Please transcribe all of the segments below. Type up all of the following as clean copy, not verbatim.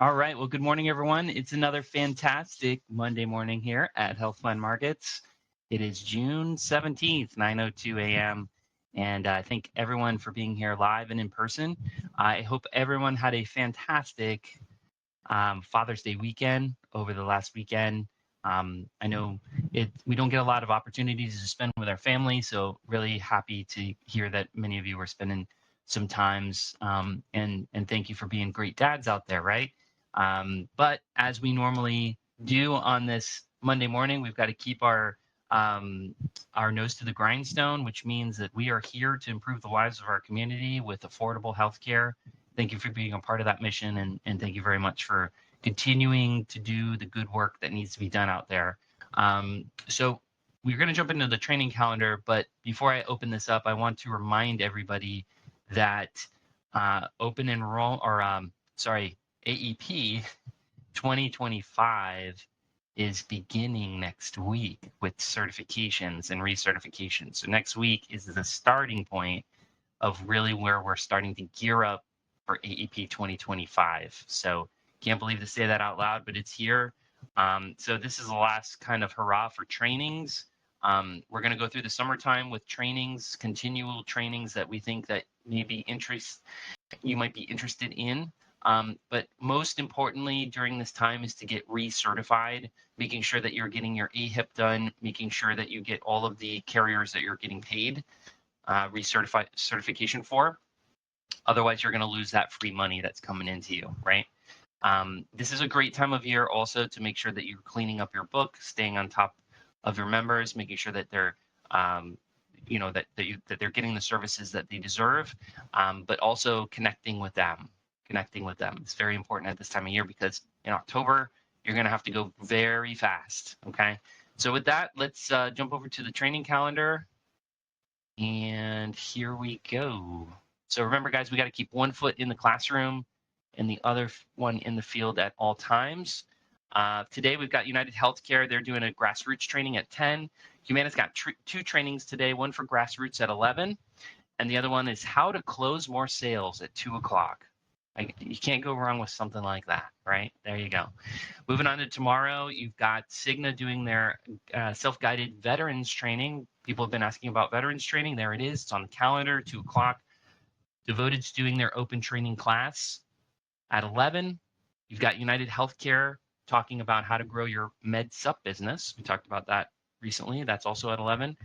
All right. Well, good morning, everyone. It's another fantastic Monday morning here at Health Plan Markets. It is June 17th, 9:02 a.m. And I thank everyone for being here live and in person. I hope everyone had a fantastic Father's Day weekend over the last weekend. I know we don't get a lot of opportunities to spend with our family, so really happy to hear that many of you are spending some times. And thank you for being great dads out there, right? But as we normally do on this Monday morning, we've got to keep our nose to the grindstone, which means that we are here to improve the lives of our community with affordable health care. Thank you for being a part of that mission, and thank you very much for continuing to do the good work that needs to be done out there. So we're going to jump into the training calendar, but before I open this up, I want to remind everybody that open enroll or AEP 2025 is beginning next week with certifications and recertifications. So next week is the starting point of really where we're starting to gear up for AEP 2025. So can't believe to say that out loud, but it's here. So this is the last kind of hurrah for trainings. We're going to go through the summertime with trainings, continual trainings that we think that you might be interested in. But most importantly during this time is to get recertified, making sure that you're getting your AHIP done, making sure that you get all of the carriers that you're getting paid certification for. Otherwise, you're going to lose that free money that's coming into you, right? This is a great time of year also to make sure that you're cleaning up your book, staying on top of your members, making sure that they're that they're getting the services that they deserve, but also connecting with them. It's very important at this time of year because in October, you're going to have to go very fast. Okay. So with that, let's jump over to the training calendar. And here we go. So remember, guys, we got to keep one foot in the classroom and the other one in the field at all times. Today, we've got United Healthcare. They're doing a grassroots training at 10. Humana's got two trainings today, one for grassroots at 11, and the other one is how to close more sales at 2 o'clock. You can't go wrong with something like that, right? There you go. Moving on to tomorrow, you've got Cigna doing their self-guided veterans training. People have been asking about veterans training. There it is. It's on the calendar, 2 o'clock. Devoted's doing their open training class at 11. You've got United Healthcare talking about how to grow your med sup business. We talked about that recently. That's also at 11.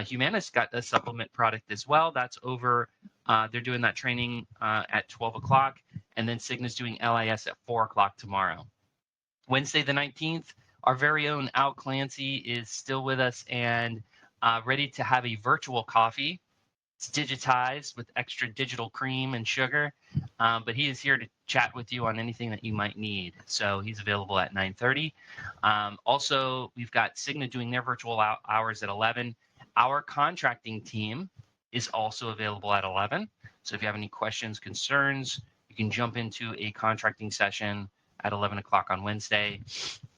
Humana's got a supplement product as well. That's over. They're doing that training at 12 o'clock. And then Cigna's doing LIS at 4 o'clock tomorrow. Wednesday the 19th, our very own Al Clancy is still with us and ready to have a virtual coffee. It's digitized with extra digital cream and sugar, but he is here to chat with you on anything that you might need. So he's available at 9:30. Also, we've got Cigna doing their virtual hours at 11. Our contracting team is also available at 11. So if you have any questions, concerns, you can jump into a contracting session at 11 o'clock on Wednesday.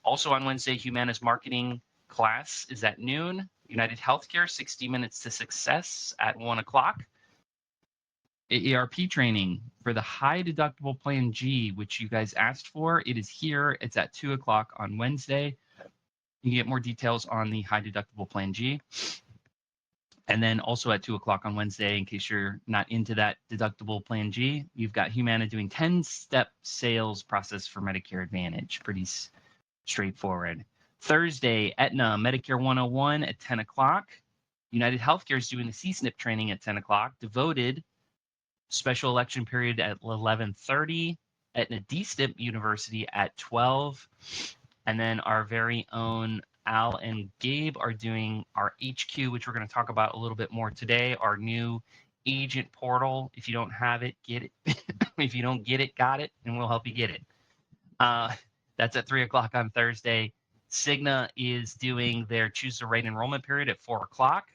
Also on Wednesday, Humana's marketing class is at noon. United Healthcare, 60 Minutes to Success at 1 o'clock. AARP training for the high deductible plan G, which you guys asked for. It is here. It's at 2 o'clock on Wednesday. You can get more details on the high deductible plan G. And then also at 2 o'clock on Wednesday, in case you're not into that deductible plan G, you've got Humana doing 10-step sales process for Medicare Advantage. Pretty straightforward. Thursday, Aetna, Medicare 101 at 10 o'clock. United Healthcare is doing the CSNP training at 10 o'clock. Devoted, special election period at 11:30. Aetna DSNP University at 12. And then our very own Al and Gabe are doing our HQ, which we're going to talk about a little bit more today, our new agent portal. If you don't have it, get it. If you don't get it, got it, and we'll help you get it. That's at 3 o'clock on Thursday. Cigna is doing their Choose the Right enrollment period at 4 o'clock,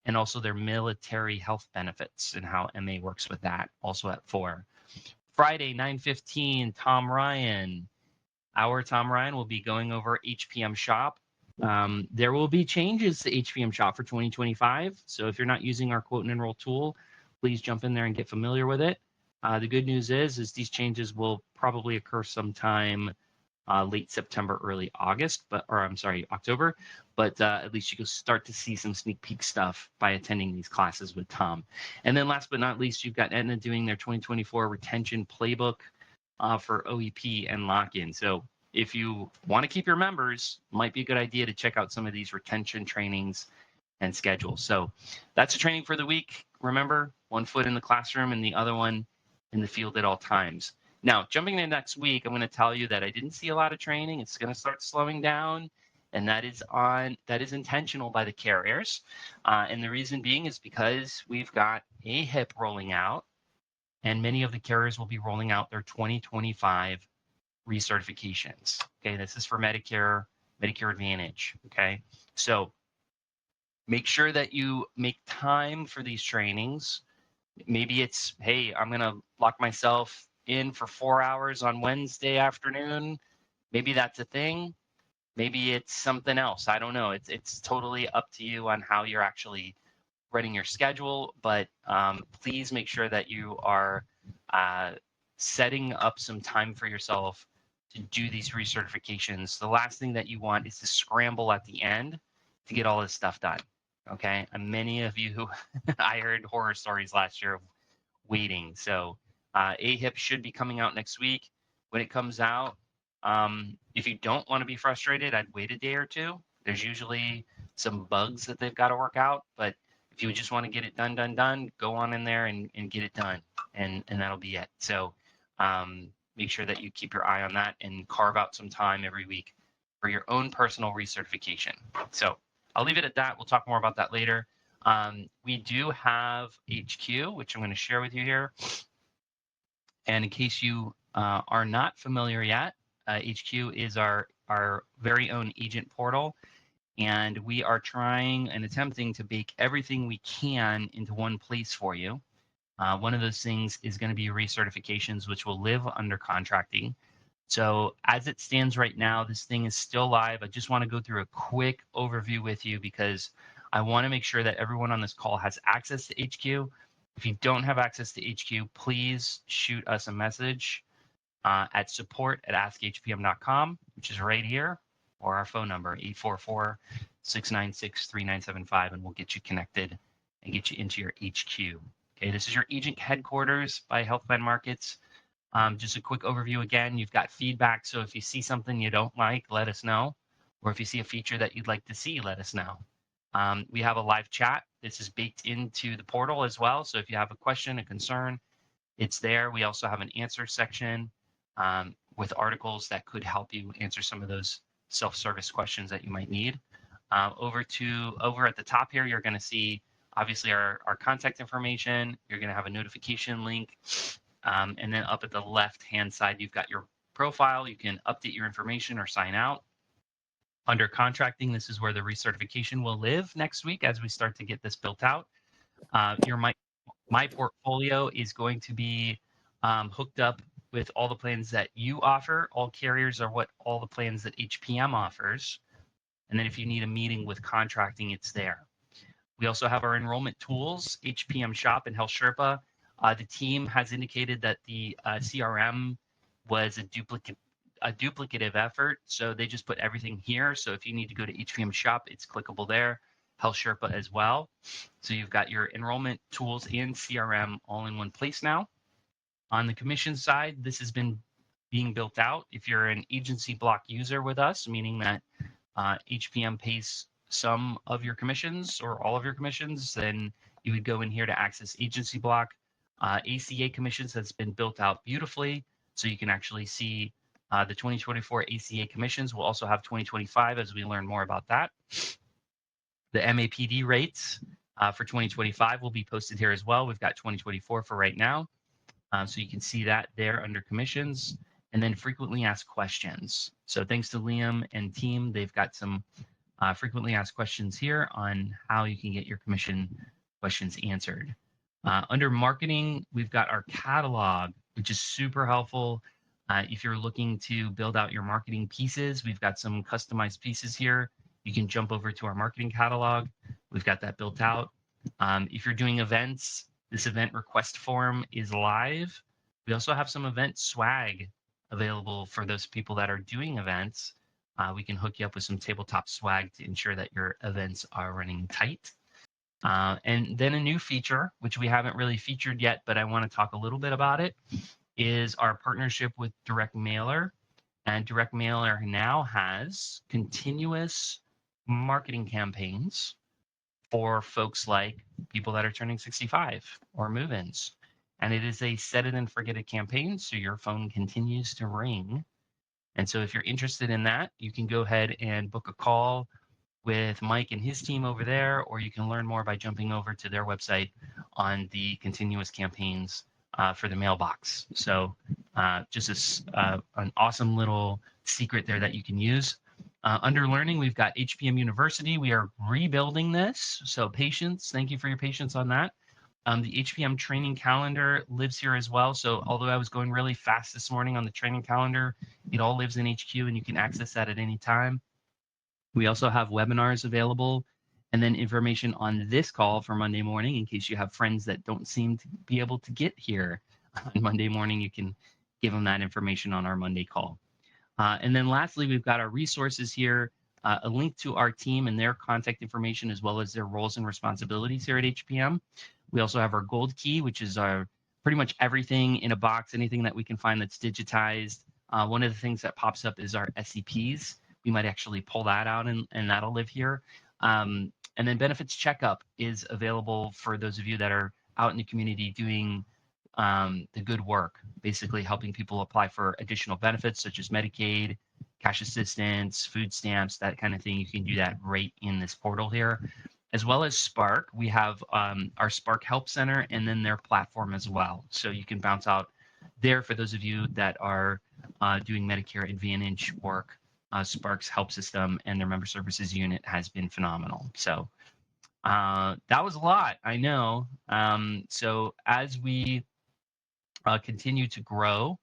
and also their military health benefits and how MA works with that, also at 4. Friday, 9:15, Tom Ryan. Our Tom Ryan will be going over HPM Shop. There will be changes to HPM Shop for 2025. So if you're not using our quote and enroll tool, please jump in there and get familiar with it. The good news is these changes will probably occur sometime late September, early August, or I'm sorry, October. But at least you can start to see some sneak peek stuff by attending these classes with Tom. And then last but not least, you've got Aetna doing their 2024 retention playbook for OEP and lock-in. So if you want to keep your members, might be a good idea to check out some of these retention trainings and schedules. So that's a training for the week. Remember, one foot in the classroom and the other one in the field at all times. Now, jumping into next week, I'm going to tell you that I didn't see a lot of training. It's going to start slowing down, and that is intentional by the carriers. And the reason being is because we've got AHIP rolling out, and many of the carriers will be rolling out their 2025 recertifications. Okay, this is for Medicare, Medicare Advantage. Okay, so make sure that you make time for these trainings. Maybe it's, hey, I'm going to lock myself in for 4 hours on Wednesday afternoon. Maybe that's a thing. Maybe it's something else. I don't know. It's totally up to you on how you're actually running your schedule. But please make sure that you are setting up some time for yourself to do these recertifications. The last thing that you want is to scramble at the end to get all this stuff done. Okay, and many of you who I heard horror stories last year of waiting. So AHIP should be coming out next week. When it comes out, if you don't want to be frustrated, I'd wait a day or two. There's usually some bugs that they've got to work out, but if you just want to get it done, go on in there and get it done, and that'll be it. So make sure that you keep your eye on that and carve out some time every week for your own personal recertification. So I'll leave it at that. We'll talk more about that later. We do have HQ, which I'm going to share with you here. And in case you are not familiar yet, HQ is our very own agent portal. And we are trying and attempting to bake everything we can into one place for you. One of those things is going to be recertifications, which will live under contracting. So as it stands right now, this thing is still live. I just want to go through a quick overview with you because I want to make sure that everyone on this call has access to HQ. If you don't have access to HQ, please shoot us a message at support@askhpm.com, which is right here, or our phone number, 844-696-3975, and we'll get you connected and get you into your HQ. Okay, this is your agent headquarters by Health Plan Markets. Just a quick overview again, you've got feedback. So if you see something you don't like, let us know. Or if you see a feature that you'd like to see, let us know. We have a live chat. This is baked into the portal as well. So if you have a question, a concern, it's there. We also have an answer section with articles that could help you answer some of those self-service questions that you might need. Over at the top here, you're going to see obviously our contact information. You're going to have a notification link. And then up at the left-hand side, you've got your profile. You can update your information or sign out. Under contracting, this is where the recertification will live next week as we start to get this built out. My portfolio is going to be hooked up with all the plans that you offer. All carriers are all the plans that HPM offers. And then if you need a meeting with contracting, it's there. We also have our enrollment tools, HPM Shop and Health Sherpa. The team has indicated that the CRM was a duplicative effort, so they just put everything here. So if you need to go to HPM Shop, it's clickable there. Health Sherpa as well. So you've got your enrollment tools and CRM all in one place now. On the commission side, this has been being built out. If you're an agency block user with us, meaning that HPM pays some of your commissions or all of your commissions, then you would go in here to access agency block. ACA commissions has been built out beautifully, so you can actually see the 2024 ACA commissions. We'll also have 2025 as we learn more about that. The MAPD rates for 2025 will be posted here as well. We've got 2024 for right now, so you can see that there under commissions. And then frequently asked questions. So thanks to Liam and team, they've got some frequently asked questions here on how you can get your commission questions answered. Under marketing, we've got our catalog, which is super helpful. If you're looking to build out your marketing pieces, we've got some customized pieces here. You can jump over to our marketing catalog. We've got that built out. If you're doing events, this event request form is live. We also have some event swag available for those people that are doing events. We can hook you up with some tabletop swag to ensure that your events are running tight. And then a new feature, which we haven't really featured yet, but I want to talk a little bit about it, is our partnership with Direct Mailer. And Direct Mailer now has continuous marketing campaigns for folks like people that are turning 65 or move-ins. And it is a set it and forget it campaign, so your phone continues to ring. And so if you're interested in that, you can go ahead and book a call with Mike and his team over there, or you can learn more by jumping over to their website on the continuous campaigns for the mailbox. So just an awesome little secret there that you can use. Under learning, we've got HPM University. We are rebuilding this, so patience. Thank you for your patience on that. The HPM training calendar lives here as well. So although I was going really fast this morning on the training calendar, it all lives in HQ and you can access that at any time. We also have webinars available and then information on this call for Monday morning in case you have friends that don't seem to be able to get here on Monday morning. You can give them that information on our Monday call. And then lastly, we've got our resources here, a link to our team and their contact information, as well as their roles and responsibilities here at HPM. We also have our gold key, which is our pretty much everything in a box, anything that we can find that's digitized. One of the things that pops up is our SCPs. We might actually pull that out and that'll live here. And then benefits checkup is available for those of you that are out in the community doing the good work, basically helping people apply for additional benefits such as Medicaid, cash assistance, food stamps, that kind of thing. You can do that right in this portal here. As well as Spark, we have our Spark Help Center and then their platform as well. So you can bounce out there for those of you that are doing Medicare Advantage work. Spark's help system and their member services unit has been phenomenal. So that was a lot, I know. So as we continue to grow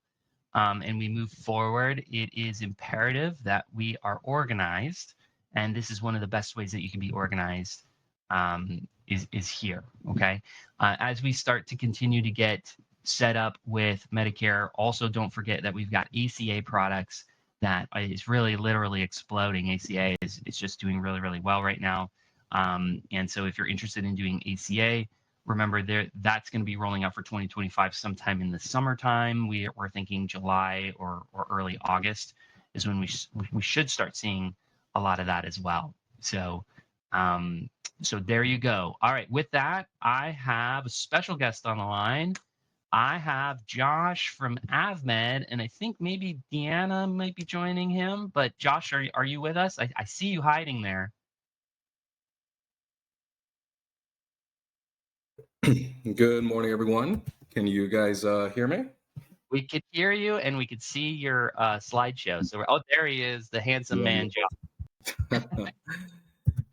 and we move forward, it is imperative that we are organized. And this is one of the best ways that you can be organized is here, okay? As we start to continue to get set up with Medicare, also don't forget that we've got ACA products that is really literally exploding. ACA is just doing really, really well right now. And so if you're interested in doing ACA, remember that's going to be rolling out for 2025 sometime in the summertime. We're thinking July or early August is when we should start seeing a lot of that as well. So so there you go. All right, with that, I have a special guest on the line. I have Josh from AvMed, and I think maybe Deanna might be joining him. But Josh, are you with us? I see you hiding there. Good morning, everyone. Can you guys hear me? We could hear you, and we could see your slideshow. So, there he is, the handsome man, Josh.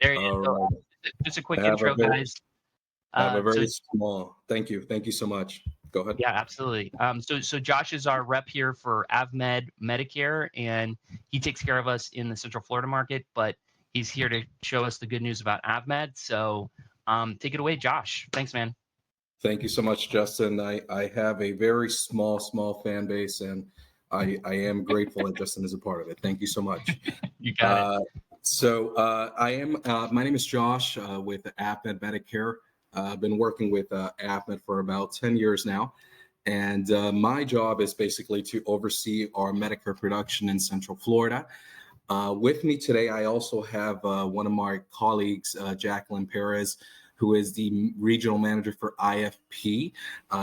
There he is. So, just a quick intro, guys. I have a very small. Thank you. Thank you so much. Go ahead. Yeah, absolutely. So Josh is our rep here for AvMed Medicare, and he takes care of us in the Central Florida market, but he's here to show us the good news about AvMed. So take it away, Josh. Thanks, man. Thank you so much, Justin. I have a very small fan base, and I am grateful that Justin is a part of it. Thank you so much. You got it. So I am. My name is Josh with AvMed Medicare. I've been working with AvMed for about 10 years now. And my job is basically to oversee our Medicare production in Central Florida. With me today, I also have one of my colleagues, Jacqueline Perez, who is the regional manager for IFP.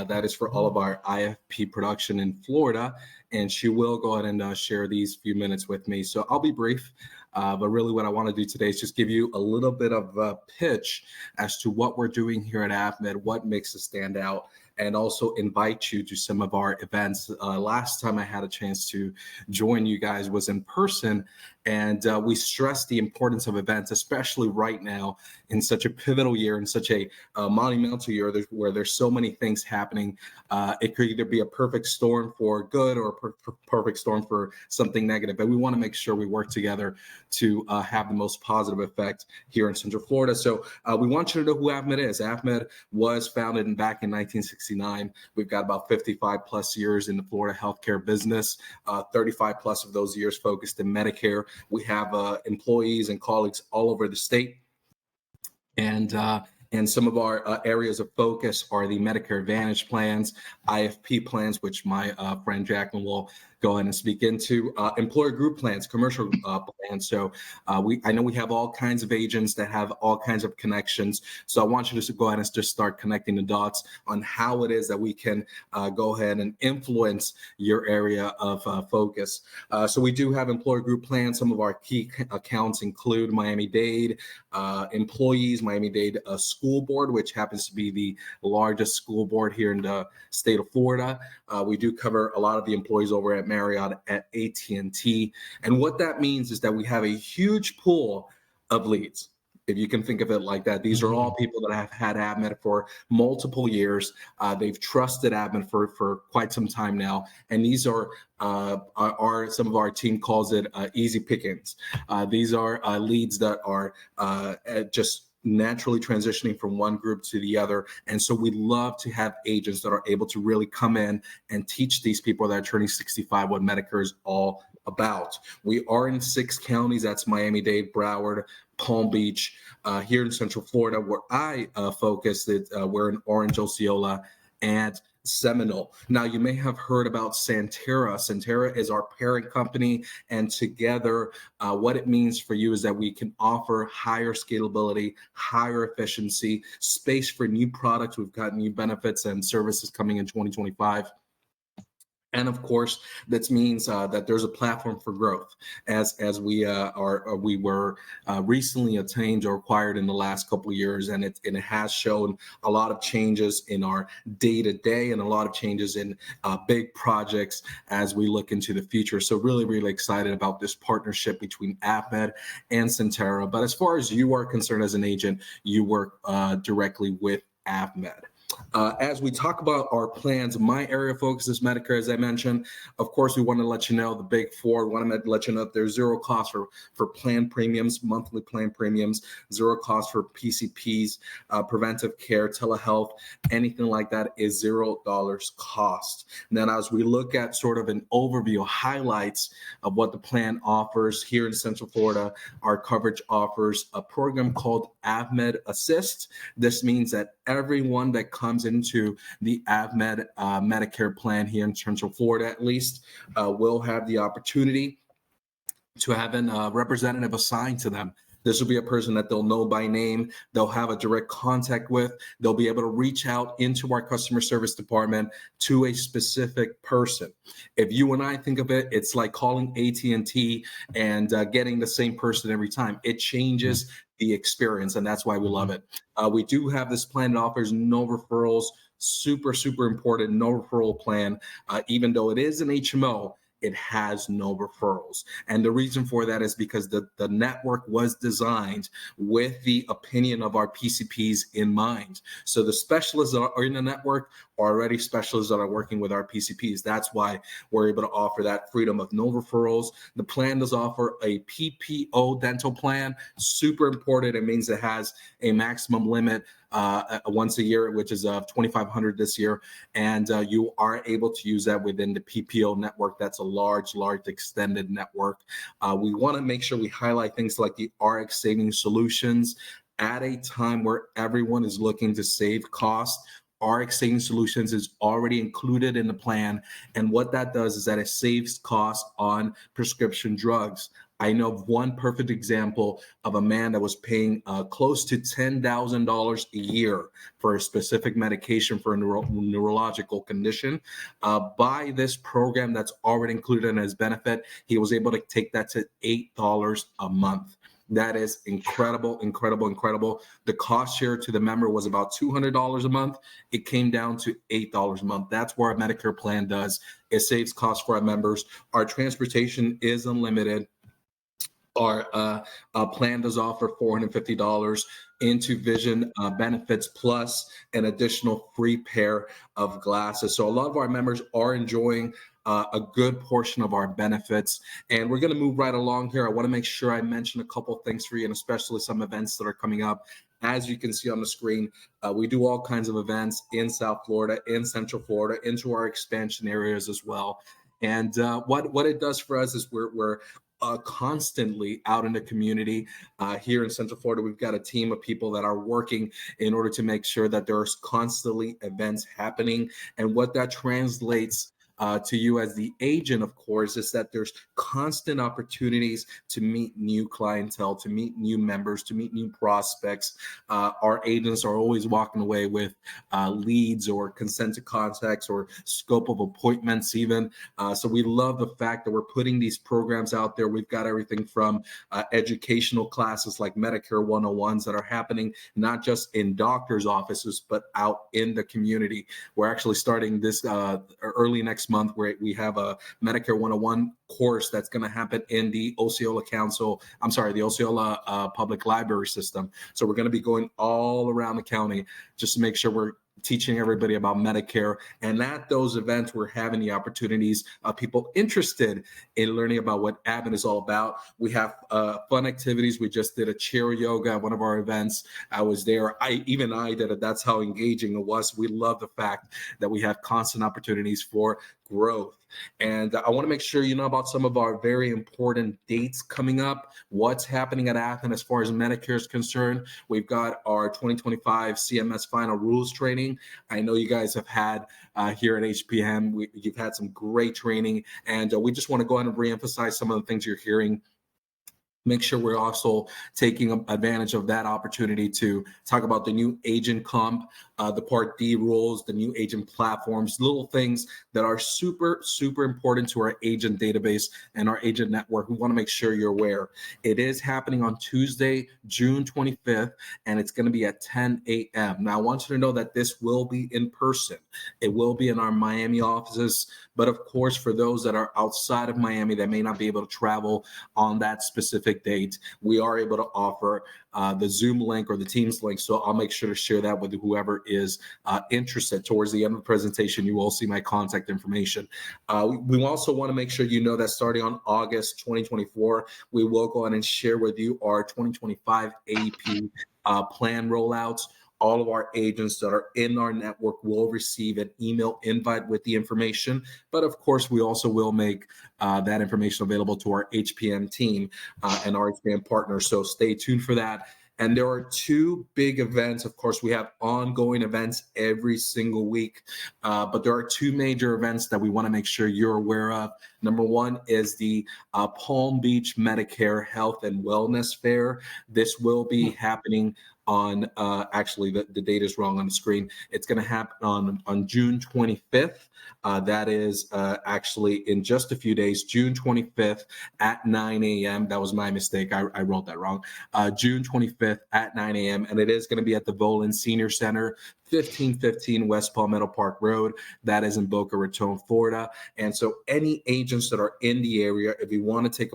That is for all of our IFP production in Florida. And she will go ahead and share these few minutes with me. So I'll be brief. But really what I want to do today is just give you a little bit of a pitch as to what we're doing here at AvMed, what makes us stand out, and also invite you to some of our events. Last time I had a chance to join you guys was in person, And we stress the importance of events, especially right now in such a pivotal year, in such a monumental year where there's so many things happening. It could either be a perfect storm for good or a perfect storm for something negative. But we want to make sure we work together to have the most positive effect here in Central Florida. So we want you to know who AvMed is. AvMed was founded back in 1969. We've got about 55 plus years in the Florida healthcare business, 35 plus of those years focused in Medicare. We have employees and colleagues all over the state. And some of our areas of focus are the Medicare Advantage plans, IFP plans, which my friend Jacqueline will go ahead and speak into, employer group plans, commercial plans. So I know we have all kinds of agents that have all kinds of connections. So I want you to go ahead and just start connecting the dots on how it is that we can go ahead and influence your area of focus. So we do have employer group plans. Some of our key accounts include Miami-Dade employees, Miami-Dade School Board, which happens to be the largest school board here in the state of Florida. We do cover a lot of the employees over at Marriott, at AT&T. And what that means is that we have a huge pool of leads. If you can think of it like that, these are all people that have had AvMed for multiple years. They've trusted AvMed for quite some time now. And these are some of our team calls it easy pickings. These are leads that are just naturally transitioning from one group to the other. And so we love to have agents that are able to really come in and teach these people that are turning 65 what Medicare is all about. We are in 6 counties. That's Miami-Dade, Broward, Palm Beach. Here in Central Florida, where I focus, we're in Orange, Osceola, and Seminole. Now, you may have heard about Sentara. Sentara is our parent company, and together, what it means for you is that we can offer higher scalability, higher efficiency, space for new products. We've got new benefits and services coming in 2025. And of course, that means that there's a platform for growth, as we were recently attained or acquired in the last couple of years, and it has shown a lot of changes in our day-to-day and a lot of changes in big projects as we look into the future. So really, really excited about this partnership between AvMed and Sentara. But as far as you are concerned as an agent, you work directly with AvMed. As we talk about our plans, my area of focus is Medicare, as I mentioned. Of course, we want to let you know the big four. We want to let you know that there's zero cost for plan premiums, monthly plan premiums, zero cost for PCPs, preventive care, telehealth, anything like that is $0 cost. And then as we look at sort of an overview, highlights of what the plan offers here in Central Florida, our coverage offers a program called AvMed Assist. This means that everyone that comes into the AvMed Medicare plan here in Central Florida, at least, will have the opportunity to have a representative assigned to them. This will be a person that they'll know by name, they'll have a direct contact with, they'll be able to reach out into our customer service department to a specific person. If you and I think of it, it's like calling AT&T and getting the same person every time. It changes the experience, and that's why we love it. We do have this plan that offers no referrals, super, super important, no referral plan. Even though it is an HMO, it has no referrals. And the reason for that is because the network was designed with the opinion of our PCPs in mind. So the specialists that are in the network are already specialists that are working with our PCPs. That's why we're able to offer that freedom of no referrals. The plan does offer a PPO dental plan. Super important. It means it has a maximum limit once a year, which is $2,500 this year. And you are able to use that within the PPO network. That's a large extended network. We want to make sure we highlight things like the RX saving solutions at a time where everyone is looking to save costs. RX Saving Solutions is already included in the plan. And what that does is that it saves costs on prescription drugs. I know of one perfect example of a man that was paying close to $10,000 a year for a specific medication for a neurological condition. By this program that's already included in his benefit, he was able to take that to $8 a month. That is incredible, incredible, incredible. The cost share to the member was about $200 a month. It came down to $8 a month. That's what our Medicare plan does. It saves costs for our members. Our transportation is unlimited. Our plan does offer $450 into vision benefits plus an additional free pair of glasses. So a lot of our members are enjoying a good portion of our benefits. And we're going to move right along here. I want to make sure I mention a couple of things for you, and especially some events that are coming up. As you can see on the screen, we do all kinds of events in South Florida, in Central Florida, into our expansion areas as well. And what it does for us is we're constantly out in the community. Here in Central Florida, we've got a team of people that are working in order to make sure that there's constantly events happening. And what that translates to you as the agent, of course, is that there's constant opportunities to meet new clientele, to meet new members, to meet new prospects. Our agents are always walking away with leads or consent to contacts or scope of appointments even. So we love the fact that we're putting these programs out there. We've got everything from educational classes like Medicare 101s that are happening not just in doctors' offices, but out in the community. We're actually starting this early next month where we have a Medicare 101 course that's going to happen in the Osceola Public Library System. So we're going to be going all around the county just to make sure we're teaching everybody about Medicare. And at those events, we're having the opportunities of people interested in learning about what AvMed is all about. We have fun activities. We just did a chair yoga at one of our events. I was there. I did it. That's how engaging it was. We love the fact that we have constant opportunities for growth. And I want to make sure you know about some of our very important dates coming up, what's happening at AvMed as far as Medicare is concerned. We've got our 2025 CMS final rules training. I know you guys have had here at HPM, you've had some great training, and we just want to go ahead and reemphasize some of the things you're hearing. Make sure we're also taking advantage of that opportunity to talk about the new agent comp, the Part D rules, the new agent platforms, little things that are super, super important to our agent database and our agent network. We want to make sure you're aware. It is happening on Tuesday, June 25th, and it's going to be at 10 a.m. Now, I want you to know that this will be in person. It will be in our Miami offices, but of course, for those that are outside of Miami that may not be able to travel on that specific date, we are able to offer the Zoom link or the Teams link. So I'll make sure to share that with whoever is interested. Towards the end of the presentation, you will see my contact information. We also want to make sure you know that starting on August 2024, we will go ahead and share with you our 2025 AEP plan rollouts. All of our agents that are in our network will receive an email invite with the information. But of course, we also will make that information available to our HPM team and our HPM partners. So stay tuned for that. And there are two big events. Of course, we have ongoing events every single week, but there are two major events that we want to make sure you're aware of. Number one is the Palm Beach Medicare Health and Wellness Fair. This will be happening on, actually, the date is wrong on the screen. It's going to happen on June 25th. That is actually in just a few days, June 25th at 9 a.m. That was my mistake. I wrote that wrong. June 25th at 9 a.m. And it is going to be at the Volin Senior Center, 1515 West Palmetto Park Road. That is in Boca Raton, Florida. And so any agents that are in the area, if you want to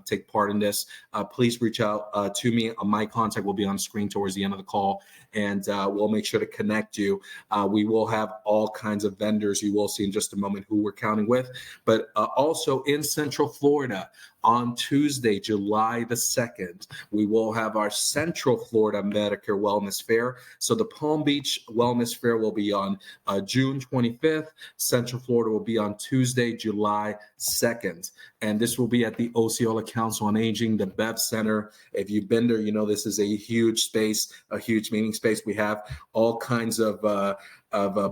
take part in this, please reach out to me. My contact will be on screen towards the end of the call, and we'll make sure to connect you. We will have all kinds of vendors. You will see in just a moment who we're counting with. But also in Central Florida, on Tuesday, July the 2nd, we will have our Central Florida Medicare Wellness Fair. So the Palm Beach Wellness Fair will be on June 25th. Central Florida will be on Tuesday, July 2nd. And this will be at the Osceola Council on Aging, the Bev Center. If you've been there, you know this is a huge space, a huge meeting space. We have all kinds of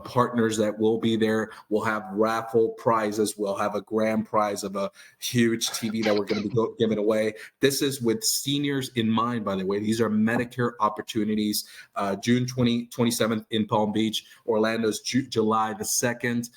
partners that will be there. We'll have raffle prizes. We'll have a grand prize of a huge TV that we're going to be giving away. This is with seniors in mind, by the way. These are Medicare opportunities. June 27th in Palm Beach. Orlando's July the 2nd.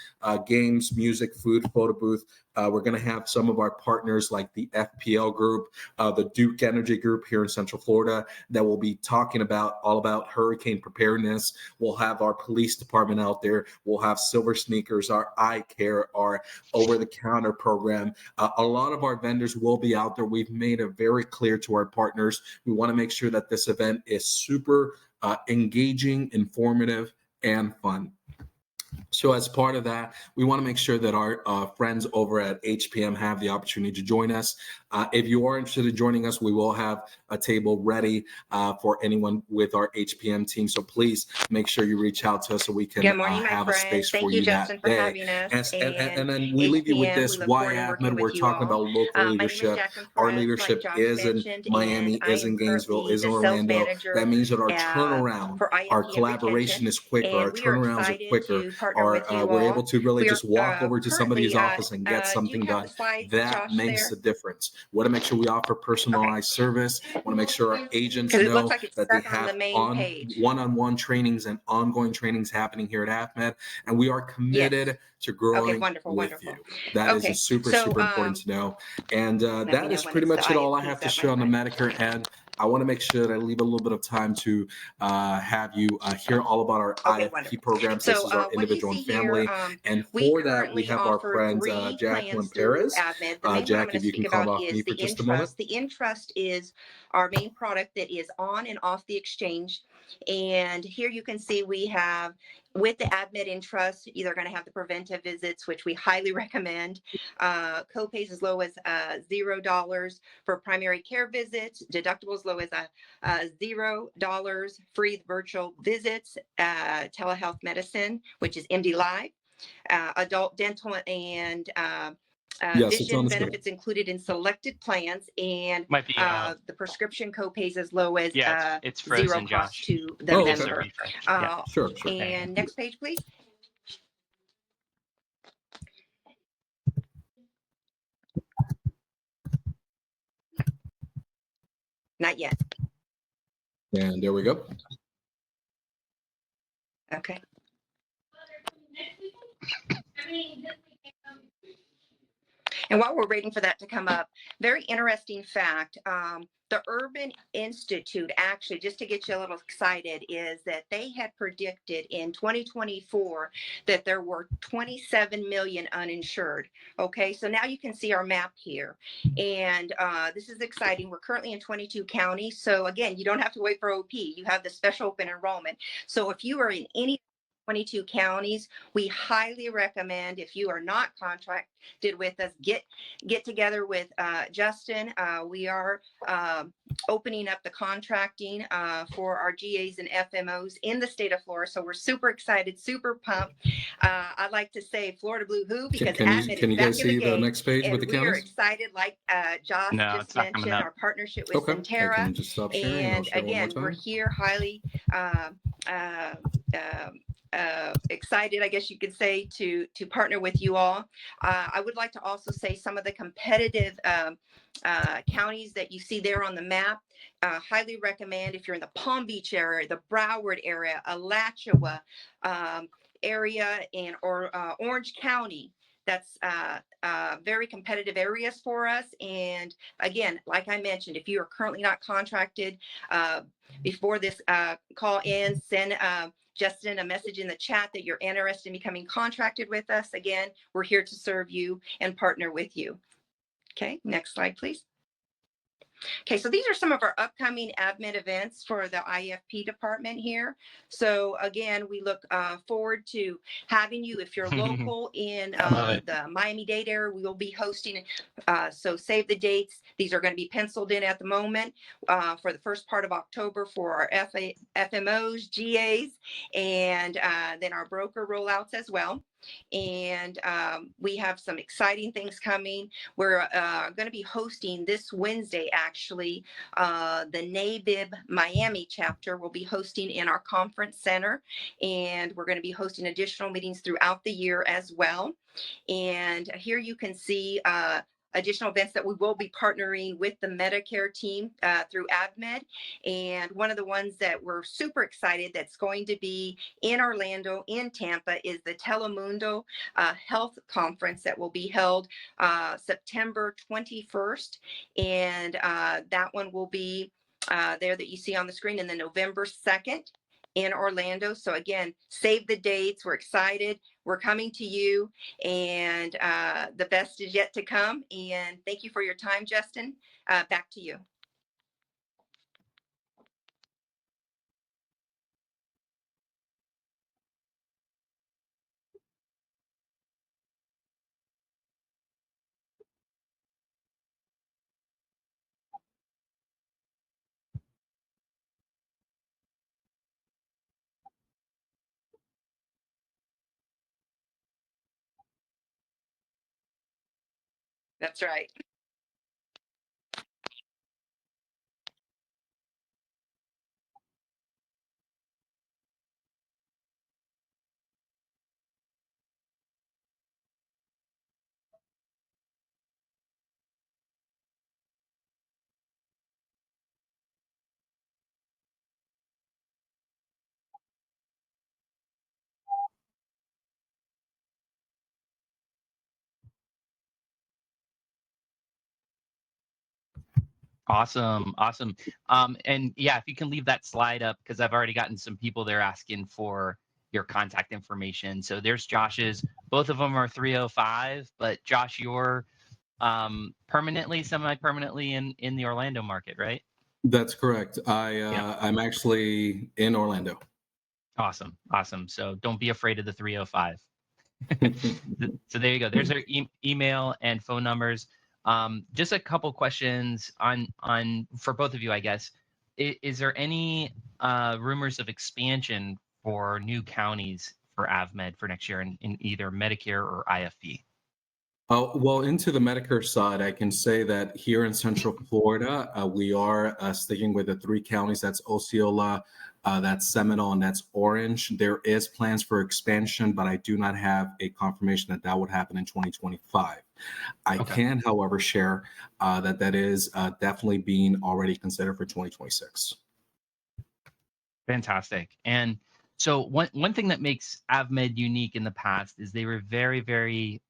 Games, music, food, photo booth, We're going to have some of our partners like the FPL group, the Duke Energy group here in Central Florida that will be talking about all about hurricane preparedness. We'll have our police department out there. We'll have Silver Sneakers, our eye care, our over-the-counter program. A lot of our vendors will be out there. We've made it very clear to our partners. We want to make sure that this event is super engaging, informative, and fun. So as part of that, we want to make sure that our friends over at HPM have the opportunity to join us. If you are interested in joining us, we will have a table ready for anyone with our HPM team. So please make sure you reach out to us so we can have a space for you Justin, that day. having us. And then we leave you with this, why AvMed, we're talking about local leadership. Our leadership is in Miami, is in Gainesville, is in Orlando. That means that our turnaround, our collaboration is quicker, our turnarounds are quicker. We're able to really just walk over to somebody's office and get something done. That makes a difference. We want to make sure we offer personalized service. We want to make sure our agents know that they have one-on-one trainings and ongoing trainings happening here at AvMed, and we are committed to growing with you. That is super important to know. And that is pretty much it. All I have to share on the Medicare end. I want to make sure that I leave a little bit of time to have you hear all about our IFP programs. This is our individual and family. And for that, we have our friends, Jacqueline Perez. Jack, if you can come off me for just a moment. The InTrust is our main product that is on and off the exchange. And here you can see we have, with the AvMed InTrust, you're going to have the preventive visits, which we highly recommend. Copays as low as $0 for primary care visits, deductibles as low as $0, free virtual visits, telehealth medicine, which is MD Live, adult dental and vision benefits included in selected plans, and the prescription copays as low as it's frozen, zero cost to the member. Sure. And next page, please. Not yet. And there we go. Okay. And while we're waiting for that to come up, very interesting fact, the Urban Institute, actually, just to get you a little excited, is that they had predicted in 2024 that there were 27 million uninsured. Okay, so now you can see our map here. And this is exciting. We're currently in 22 counties. So again, you don't have to wait for OP. You have the special open enrollment. So if you are in any 22 counties, we highly recommend, if you are not contracted with us, get together with Justin. We are opening up the contracting for our GAs and FMOs in the state of Florida. So we're super excited, super pumped. I'd like to say Florida Blue Who, because AvMed can you guys see the game, next page with the counties? We're excited, like Josh just mentioned, our partnership with Centera. And again, we're here highly excited, I guess you could say, to partner with you all. I would like to also say some of the competitive counties that you see there on the map. Highly recommend, if you're in the Palm Beach area, the Broward area, Alachua area, and Orange County. That's very competitive areas for us. And again, like I mentioned, if you are currently not contracted, before this call ends, send Justin a message in the chat that you're interested in becoming contracted with us. Again, we're here to serve you and partner with you. Okay, next slide, please. Okay, so these are some of our upcoming AvMed events for the IFP department here. So again, we look forward to having you. If you're local in the Miami-Dade area, we will be hosting, so save the dates. These are going to be penciled in at the moment for the first part of October for our FMOs, GAs, and then our broker rollouts as well. And we have some exciting things coming. We're going to be hosting this Wednesday, actually, the NABIB Miami chapter will be hosting in our conference center, and we're going to be hosting additional meetings throughout the year as well. And here you can see additional events that we will be partnering with the Medicare team through AvMed. And one of the ones that we're super excited that's going to be in Orlando, in Tampa, is the Telemundo Health Conference that will be held September 21st. And that one will be there that you see on the screen, and then November 2nd in Orlando. So again, save the dates. We're excited. We're coming to you, and the best is yet to come. And thank you for your time, Justin. Back to you. That's right. Awesome, awesome. And yeah, if you can leave that slide up, because I've already gotten some people there asking for your contact information. So there's Josh's. Both of them are 305, but Josh, you're permanently, semi-permanently in the Orlando market, right? That's correct. Yeah. I'm actually in Orlando. Awesome, awesome. So don't be afraid of the 305. So there you go. There's our email and phone numbers. Just a couple questions on for both of you, I guess. Is there any rumors of expansion for new counties for AvMed for next year in either Medicare or IFP? Well, into the Medicare side, I can say that here in Central Florida, we are sticking with the 3 counties. That's Osceola, that's Seminole, and that's Orange. There is plans for expansion, but I do not have a confirmation that that would happen in 2025. I can, however, share that is definitely being already considered for 2026. Fantastic. And so one thing that makes AvMed unique in the past is they were very, very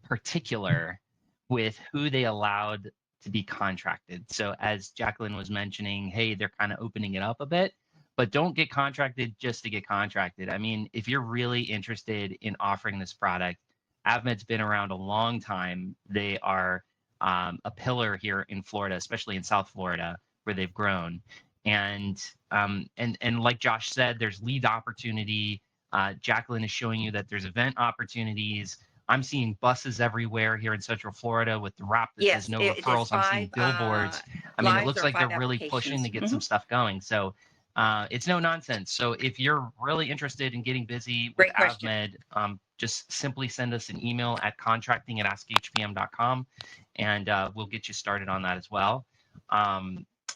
particular with who they allowed to be contracted. So as Jacqueline was mentioning, hey, they're kind of opening it up a bit, but don't get contracted just to get contracted. I mean, if you're really interested in offering this product, AvMed's been around a long time. They are a pillar here in Florida, especially in South Florida, where they've grown. And like Josh said, there's lead opportunity. Jacqueline is showing you that there's event opportunities. I'm seeing buses everywhere here in Central Florida with the wrap that says no referrals. I'm seeing billboards. I mean, it looks like they're really pushing to get some stuff going. So it's no nonsense. So if you're really interested in getting busy with AvMed, just simply send us an email at contracting@askhpm.com, and we'll get you started on that as well.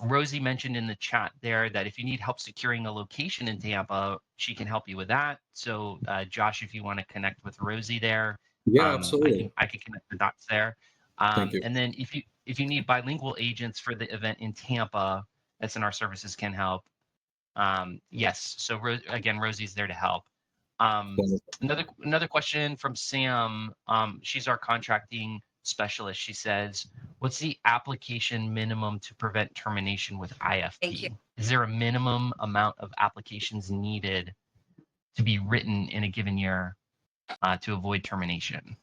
Rosie mentioned in the chat there that if you need help securing a location in Tampa, she can help you with that. So Josh, if you want to connect with Rosie there, yeah, absolutely. I can connect the dots there. Thank you. And then if you need bilingual agents for the event in Tampa, SNR Services can help. Yes. So again, Rosie's there to help. Another question from Sam. She's our contracting specialist. She says, what's the application minimum to prevent termination with IFP? Thank you. Is there a minimum amount of applications needed to be written in a given year to avoid termination?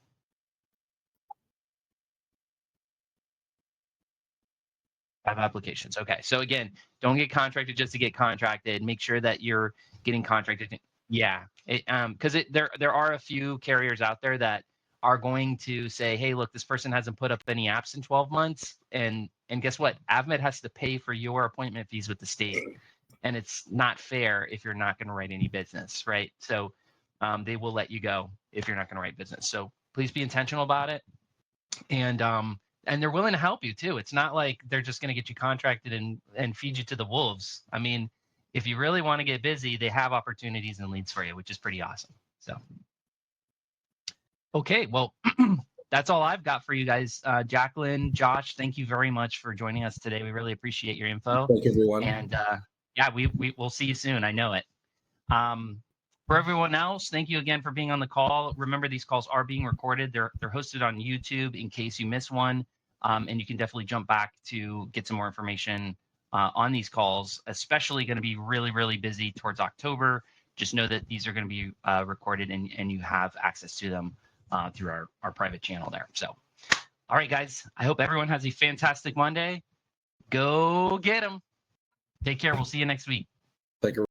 Five applications. Okay. So again, don't get contracted just to get contracted. Make sure that you're getting contracted. Yeah. Because there are a few carriers out there that are going to say, hey, look, this person hasn't put up any apps in 12 months. And guess what? AvMed has to pay for your appointment fees with the state. And it's not fair if you're not going to write any business, right? So they will let you go if you're not going to write business. So please be intentional about it. And they're willing to help you too. It's not like they're just going to get you contracted and feed you to the wolves. I mean, if you really want to get busy, they have opportunities and leads for you, which is pretty awesome. So, okay, well, that's all I've got for you guys. Jacqueline, Josh, thank you very much for joining us today. We really appreciate your info. Thank you, everyone. And yeah, we'll see you soon. I know it. For everyone else, thank you again for being on the call. Remember, these calls are being recorded. They're hosted on YouTube in case you miss one. And you can definitely jump back to get some more information on these calls, especially going to be really, really busy towards October. Just know that these are going to be recorded and you have access to them through our private channel there. So, all right, guys, I hope everyone has a fantastic Monday. Go get them. Take care. We'll see you next week. Thank you.